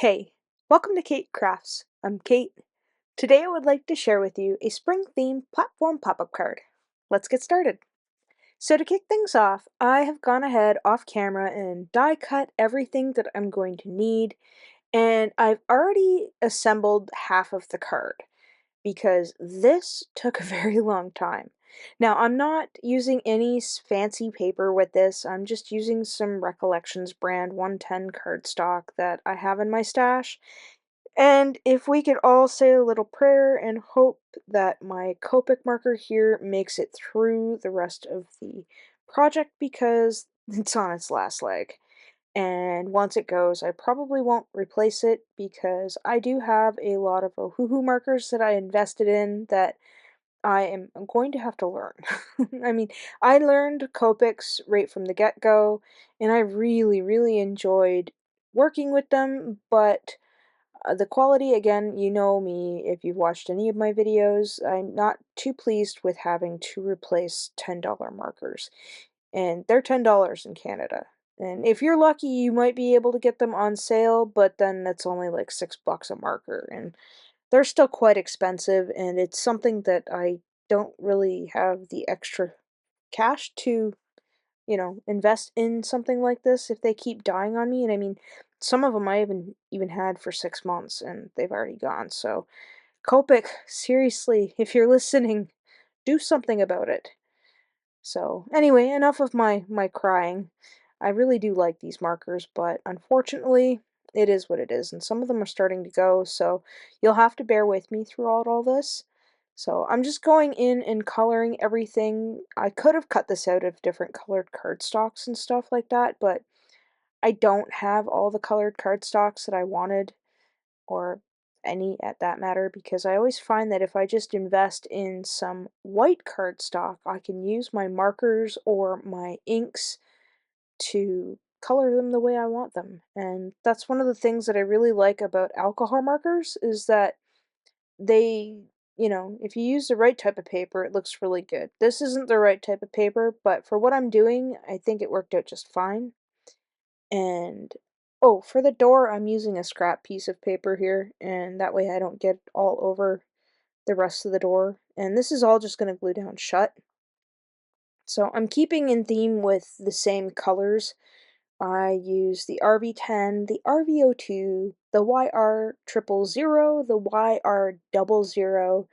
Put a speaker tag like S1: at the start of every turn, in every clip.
S1: Hey, welcome to Keight Krafts. I'm Keight. Today I would like to share with you a spring-themed platform pop-up card. Let's get started. So to kick things off, I have gone ahead off camera and die cut everything that I'm going to need, and I've already assembled half of the card because this took a very long time. Now, I'm not using any fancy paper with this. I'm just using some Recollections brand 110 cardstock that I have in my stash. And if we could all say a little prayer and hope that my Copic marker here makes it through the rest of the project because it's on its last leg. And once it goes, I probably won't replace it because I do have a lot of Ohuhu markers that I invested in that I'm going to have to learn. I mean, I learned Copics right from the get-go, and I really, really enjoyed working with them, but the quality, again, you know me if you've watched any of my videos, I'm not too pleased with having to replace $10 markers. And they're $10 in Canada. And if you're lucky, you might be able to get them on sale, but then that's only like $6 a marker. And they're still quite expensive, and it's something that I don't really have the extra cash to invest in something like this if they keep dying on me. And I mean, some of them I haven't even had for 6 months and they've already gone. So, Copic, seriously, if you're listening, do something about it. So, anyway, enough of my crying. I really do like these markers, but unfortunately, it is what it is, and some of them are starting to go, so you'll have to bear with me throughout all this. So I'm just going in and coloring everything. I could have cut this out of different colored cardstocks and stuff like that, but I don't have all the colored cardstocks that I wanted, or any at that matter, because I always find that if I just invest in some white cardstock, I can use my markers or my inks to color them the way I want them. And that's one of the things that I really like about alcohol markers is that they, if you use the right type of paper, it looks really good. This isn't the right type of paper, but for what I'm doing, I think it worked out just fine. And oh, for the door, I'm using a scrap piece of paper here, and that way I don't get all over the rest of the door. And this is all just going to glue down shut. So I'm keeping in theme with the same colors. I use the RV10, the RV02, the YR000, the YR00,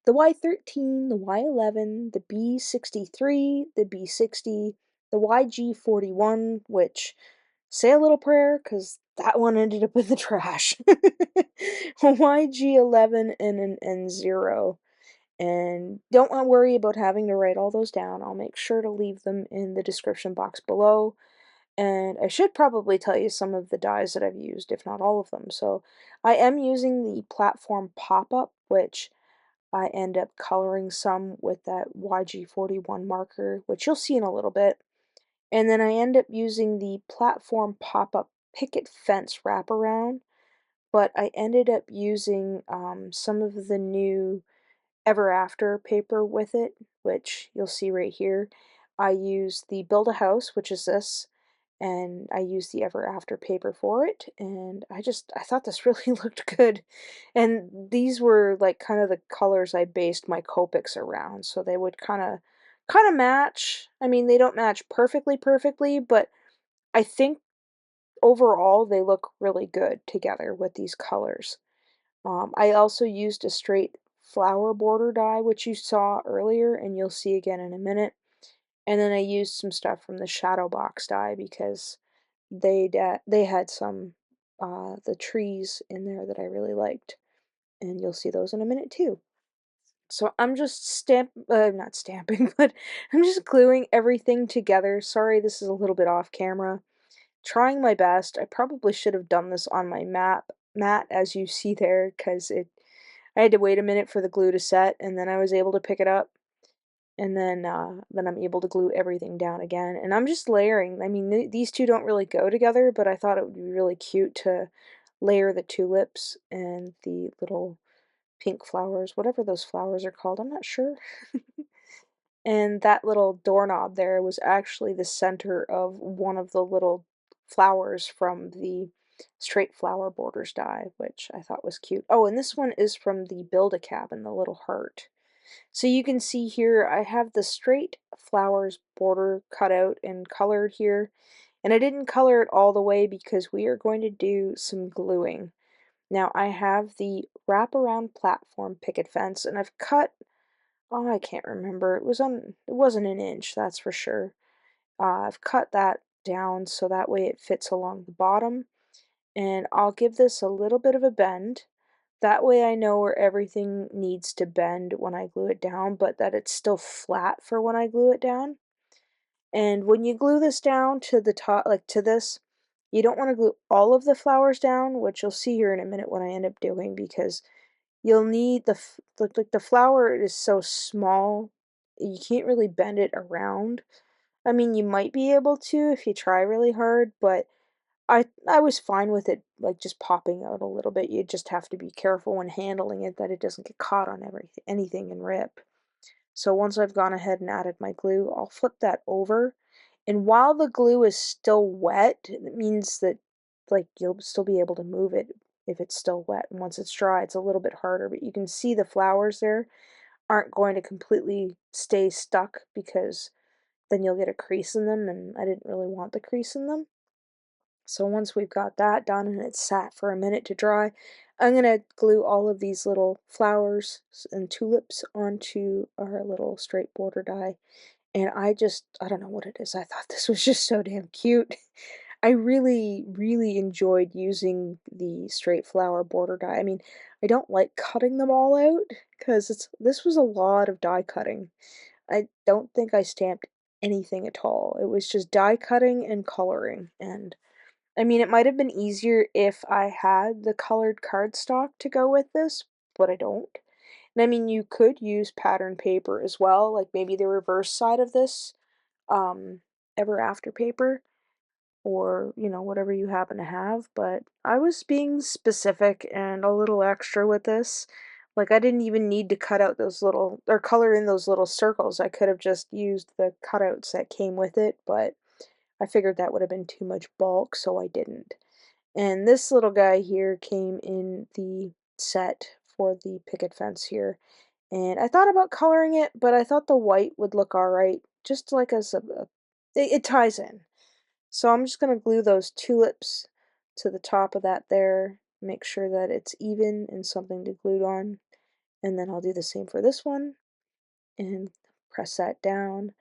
S1: the Y13, the Y11, the B63, the B60, the YG41, which, say a little prayer, because that one ended up in the trash. YG11 and an N0. And don't worry about having to write all those down. I'll make sure to leave them in the description box below. And I should probably tell you some of the dies that I've used, if not all of them. So I am using the platform Popup, which I end up coloring some with that YG41 marker, which you'll see in a little bit. And then I end up using the platform Popup Picket fence wraparound, but I ended up using some of the new Ever After paper with it, which you'll see right here. I use the Build a House, which is this, and I use the Ever After paper for it, and I thought this really looked good. And these were like kind of the colors I based my Copics around, so they would kind of match. I mean, they don't match perfectly, but I think overall they look really good together with these colors. I also used a straight flower border die, which you saw earlier and you'll see again in a minute. And then I used some stuff from the shadow box die because they had some the trees in there that I really liked, and you'll see those in a minute too. So I'm just not stamping, but I'm just gluing everything together. Sorry, this is a little bit off camera. Trying my best. I probably should have done this on my mat as you see there, because I had to wait a minute for the glue to set, and then I was able to pick it up, and then I'm able to glue everything down again. And I'm just layering. I mean, these two don't really go together, but I thought it would be really cute to layer the tulips and the little pink flowers, whatever those flowers are called, I'm not sure. And that little doorknob there was actually the center of one of the little flowers from the straight flower borders die, which I thought was cute. Oh, and this one is from the Build-A-Cabin, the little heart. So you can see here I have the straight flowers border cut out and colored here. And I didn't color it all the way because we are going to do some gluing. Now I have the wraparound platform picket fence and I've cut, oh, I can't remember. It wasn't an inch, that's for sure. I've cut that down so that way it fits along the bottom. And I'll give this a little bit of a bend. That way I know where everything needs to bend when I glue it down, but that it's still flat for when I glue it down. And when you glue this down to the top, like to this, you don't want to glue all of the flowers down, which you'll see here in a minute what I end up doing, because you'll need like the flower is so small, you can't really bend it around. I mean, you might be able to if you try really hard, but I was fine with it like just popping out a little bit. You just have to be careful when handling it that it doesn't get caught on anything and rip. So once I've gone ahead and added my glue, I'll flip that over. And while the glue is still wet, it means that like you'll still be able to move it if it's still wet. And once it's dry, it's a little bit harder, but you can see the flowers there aren't going to completely stay stuck because then you'll get a crease in them, and I didn't really want the crease in them. So once we've got that done and it's sat for a minute to dry, I'm going to glue all of these little flowers and tulips onto our little straight border die. And I don't know what it is. I thought this was just so damn cute. I really, really enjoyed using the straight flower border die. I mean, I don't like cutting them all out because this was a lot of die cutting. I don't think I stamped anything at all. It was just die cutting and coloring, and I mean, it might have been easier if I had the colored cardstock to go with this, but I don't. And I mean, you could use pattern paper as well, like maybe the reverse side of this, um, ever after paper, or, whatever you happen to have, but I was being specific and a little extra with this. Like, I didn't even need to cut out those little, or color in those little circles. I could have just used the cutouts that came with it, but I figured that would have been too much bulk, so I didn't. And this little guy here came in the set for the picket fence here. And I thought about coloring it, but I thought the white would look alright, just like as it ties in. So I'm just going to glue those tulips to the top of that there, make sure that it's even and something to glue on. And then I'll do the same for this one and press that down.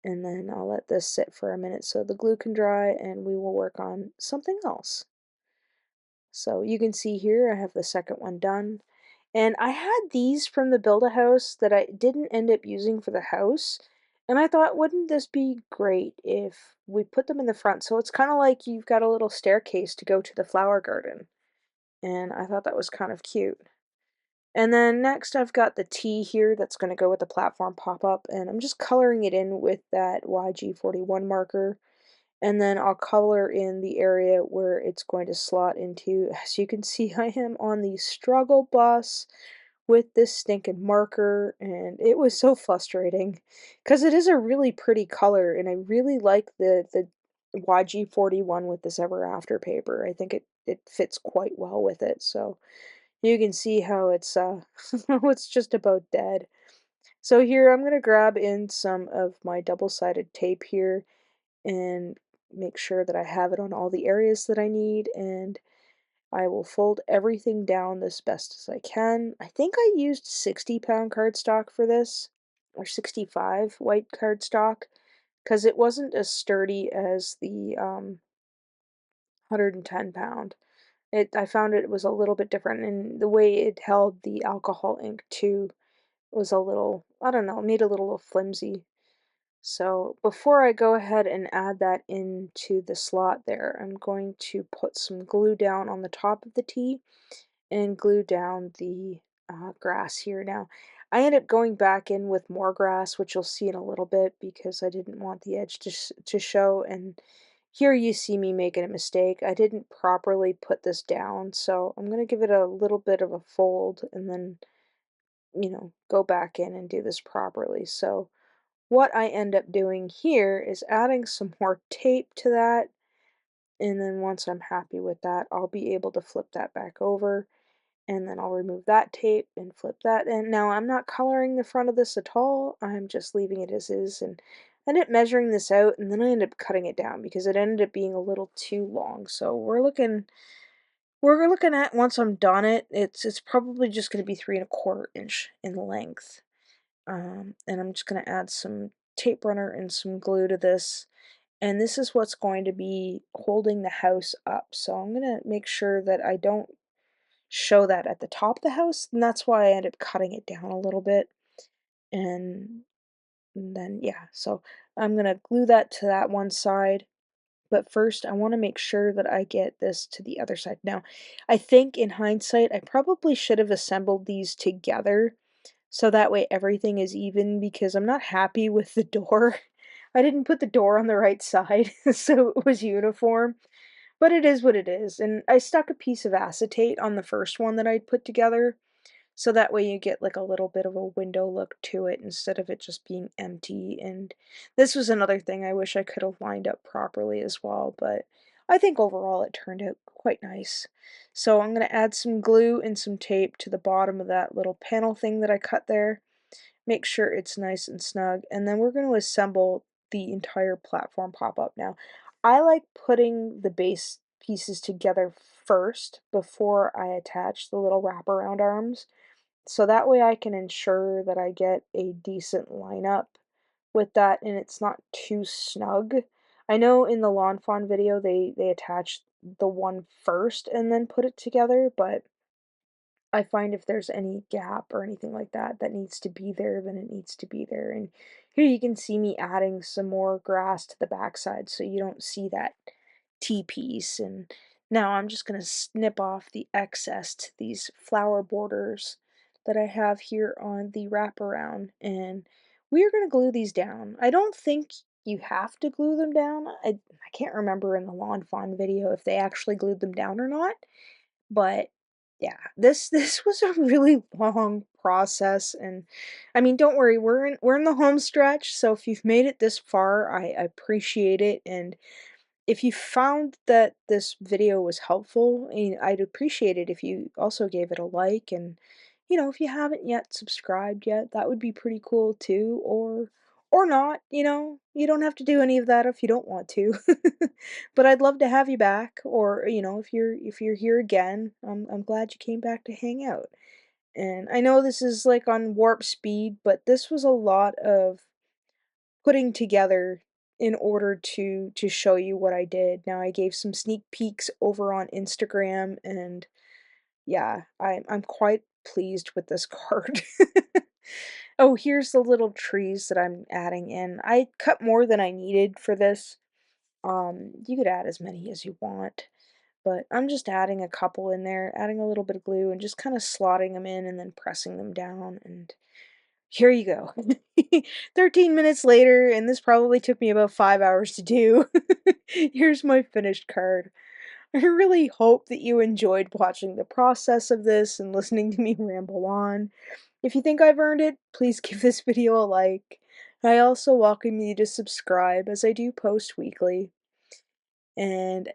S1: And then I'll let this sit for a minute so the glue can dry and we will work on something else. So you can see here I have the second one done. And I had these from the Build-A-House that I didn't end up using for the house. And I thought, wouldn't this be great if we put them in the front? So it's kind of like you've got a little staircase to go to the flower garden. And I thought that was kind of cute. And then next I've got the T here that's going to go with the platform pop-up. And I'm just coloring it in with that YG41 marker. And then I'll color in the area where it's going to slot into. As you can see, I am on the struggle bus with this stinking marker, and it was so frustrating because it is a really pretty color, and I really like the YG41 with this Ever After paper. I think it fits quite well with it, so you can see how it's it's just about dead. So here I'm gonna grab in some of my double-sided tape here and make sure that I have it on all the areas that I need, and I will fold everything down as best as I can. I think I used 60-pound cardstock for this, or 65 white cardstock, because it wasn't as sturdy as the 110-pound. I found it was a little bit different, and the way it held the alcohol ink too was a little, I don't know, made it a little flimsy. So before I go ahead and add that into the slot there, I'm going to put some glue down on the top of the T and glue down the grass here. Now, I ended up going back in with more grass, which you'll see in a little bit because I didn't want the edge to show. And here you see me making a mistake. I didn't properly put this down, so I'm going to give it a little bit of a fold and then, go back in and do this properly. So what I end up doing here is adding some more tape to that And then once I'm happy with that, I'll be able to flip that back over, and then I'll remove that tape and flip that in. Now I'm not coloring the front of this at all, I'm just leaving it as is, and I ended up measuring this out, and then I ended up cutting it down because it ended up being a little too long. So we're looking at, once I'm done it's probably just gonna be 3¼ inch in length. And I'm just gonna add some tape runner and some glue to this, and this is what's going to be holding the house up. So I'm gonna make sure that I don't show that at the top of the house, and that's why I ended up cutting it down a little bit. And, and then yeah, so I'm gonna glue that to that one side. But first, I want to make sure that I get this to the other side. Now, I think in hindsight, I probably should have assembled these together so that way everything is even, because I'm not happy with the door. I didn't put the door on the right side, so it was uniform. But it is what it is. And I stuck a piece of acetate on the first one that I'd put together, so that way you get like a little bit of a window look to it instead of it just being empty. And this was another thing I wish I could have lined up properly as well, but I think overall it turned out quite nice. So I'm going to add some glue and some tape to the bottom of that little panel thing that I cut there. Make sure it's nice and snug, and then we're going to assemble the entire platform pop-up. Now, I like putting the base pieces together first before I attach the little wraparound arms, so that way I can ensure that I get a decent lineup with that and it's not too snug. I know in the Lawn Fawn video they attached the one first and then put it together, but I find if there's any gap or anything like that that needs to be there, then it needs to be there. And here you can see me adding some more grass to the backside so you don't see that T-piece. And now I'm just going to snip off the excess to these flower borders that I have here on the wraparound, and we are going to glue these down. I don't think you have to glue them down. I can't remember in the Lawn Fawn video if they actually glued them down or not. But yeah, this was a really long process, and I mean, don't worry, we're in the home stretch, so if you've made it this far, I appreciate it. And if you found that this video was helpful, I'd appreciate it if you also gave it a like, and if you haven't yet subscribed yet, that would be pretty cool too, or not, you don't have to do any of that if you don't want to. But I'd love to have you back, or if you're here again, I'm glad you came back to hang out. And I know this is like on warp speed, but this was a lot of putting together in order to show you what I did. Now I gave some sneak peeks over on Instagram, and yeah, I'm quite pleased with this card. Oh, here's the little trees that I'm adding in. I cut more than I needed for this. You could add as many as you want, but I'm just adding a couple in there, adding a little bit of glue and just kind of slotting them in and then pressing them down, and here you go. 13 minutes later, and this probably took me about 5 hours to do. Here's my finished card. I really hope that you enjoyed watching the process of this and listening to me ramble on. If you think I've earned it, please give this video a like. I also welcome you to subscribe, as I do post weekly. And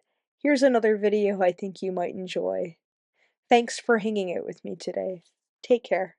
S1: here's another video I think you might enjoy. Thanks for hanging out with me today. Take care.